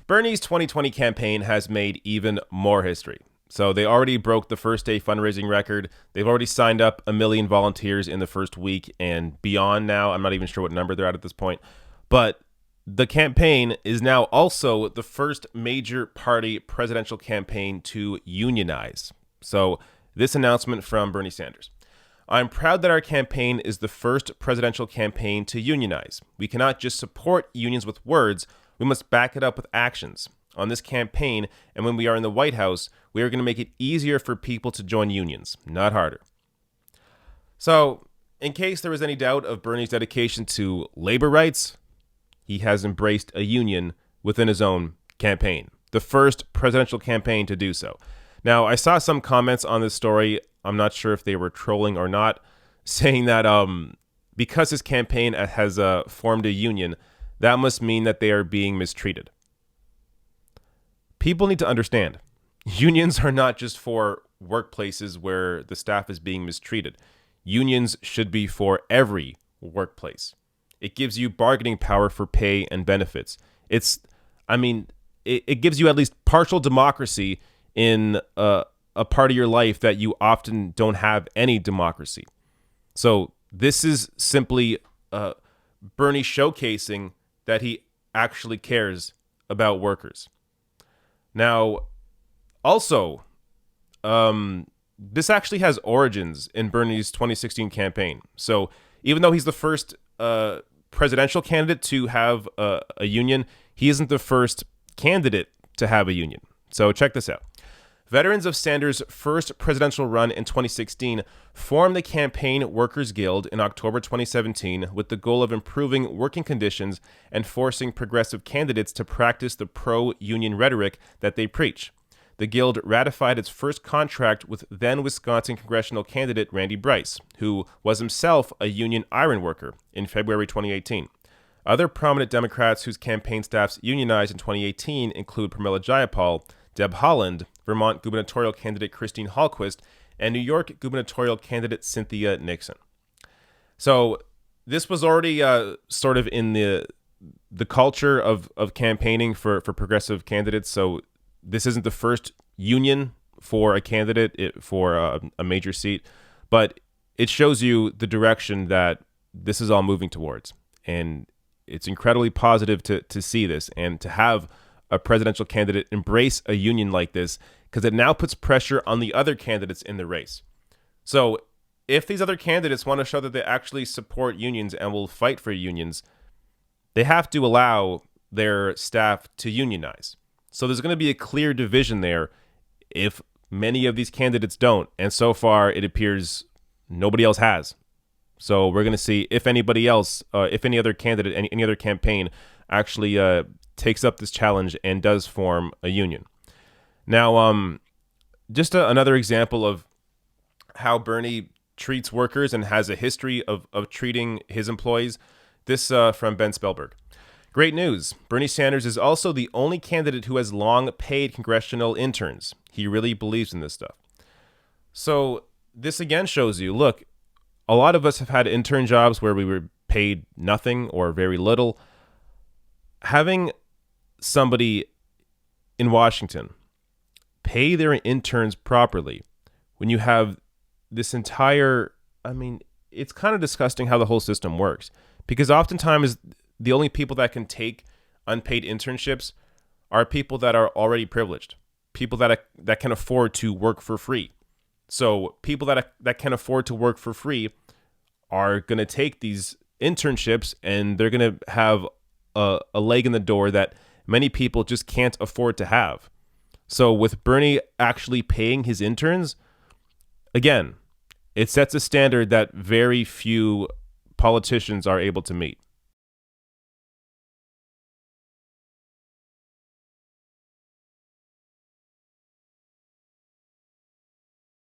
Bernie's 2020 campaign has made even more history. So they already broke the first day fundraising record. They've already signed up 1 million volunteers in the first week and beyond now. I'm not even sure what number they're at this point. But the campaign is now also the first major party presidential campaign to unionize. So this announcement from Bernie Sanders. I'm proud that our campaign is the first presidential campaign to unionize. We cannot just support unions with words. We must back it up with actions. On this campaign, and when we are in the White House, we are going to make it easier for people to join unions, not harder. So, in case there was any doubt of Bernie's dedication to labor rights, he has embraced a union within his own campaign, the first presidential campaign to do so. Now, I saw some comments on this story. I'm not sure if they were trolling or not, saying that because his campaign has formed a union, that must mean that they are being mistreated. People need to understand, unions are not just for workplaces where the staff is being mistreated. Unions should be for every workplace. It gives you bargaining power for pay and benefits. It gives you at least partial democracy in a part of your life that you often don't have any democracy. So this is simply Bernie showcasing that he actually cares about workers. Now, also, this actually has origins in Bernie's 2016 campaign. So even though he's the first presidential candidate to have a union, he isn't the first candidate to have a union. So check this out. Veterans of Sanders' first presidential run in 2016 formed the Campaign Workers Guild in October 2017 with the goal of improving working conditions and forcing progressive candidates to practice the pro-union rhetoric that they preach. The Guild ratified its first contract with then Wisconsin congressional candidate Randy Bryce, who was himself a union iron worker, in February 2018. Other prominent Democrats whose campaign staffs unionized in 2018 include Pramila Jayapal, Deb Haaland, Vermont gubernatorial candidate Christine Hallquist, and New York gubernatorial candidate Cynthia Nixon. So this was already sort of in the culture of campaigning for progressive candidates. So this isn't the first union for a candidate for a major seat, but it shows you the direction that this is all moving towards. And it's incredibly positive to see this and to have a presidential candidate embrace a union like this, because it now puts pressure on the other candidates in the race. So if these other candidates want to show that they actually support unions and will fight for unions, they have to allow their staff to unionize. So there's going to be a clear division there if many of these candidates don't. And so far, it appears nobody else has. So we're going to see if anybody else, if any other candidate, any other campaign actually takes up this challenge and does form a union. Now, just another example of how Bernie treats workers and has a history of treating his employees. This from Ben Spellberg. Great news. Bernie Sanders is also the only candidate who has long paid congressional interns. He really believes in this stuff. So this again shows you, look, a lot of us have had intern jobs where we were paid nothing or very little. Having somebody in Washington pay their interns properly when you have this entire, it's kind of disgusting how the whole system works, because oftentimes the only people that can take unpaid internships are people that are already privileged, people that can afford to work for free. So people that can afford to work for free are going to take these internships, and they're going to have a leg in the door that many people just can't afford to have. So with Bernie actually paying his interns, again, it sets a standard that very few politicians are able to meet.